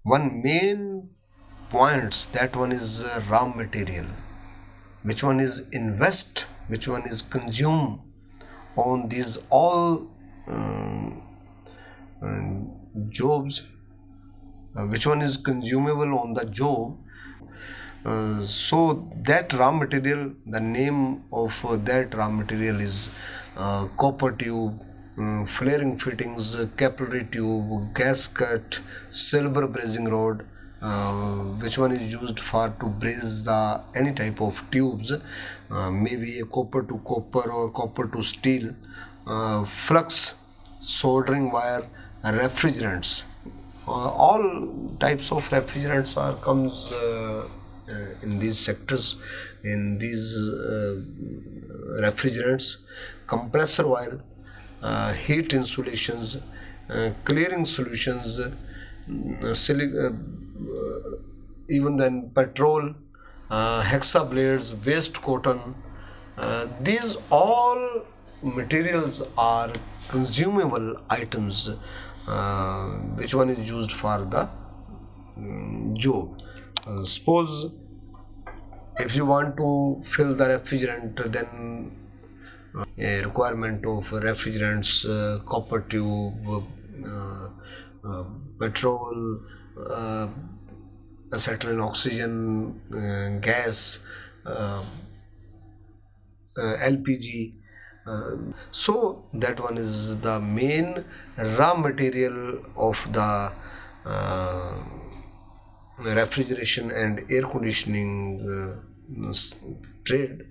one main points, that one is raw material, which one is invest, which one is consume on these all jobs, which one is consumable on the job. So that raw material, the name of that raw material is copper tube, flaring fittings, capillary tube, gasket, silver brazing rod, which one is used for to braze the any type of tubes, maybe a copper to copper or copper to steel, flux, soldering wire, refrigerants. All types of refrigerants are comes in these sectors, in these refrigerants, compressor wire, heat insulations, clearing solutions, even then petrol, hexa blades, waste cotton. These all materials are consumable items, which one is used for the job. Suppose if you want to fill the refrigerant, then a requirement of refrigerants, copper tube, petrol, acetylene, oxygen, gas, LPG. So that one is the main raw material of the refrigeration and air conditioning trade.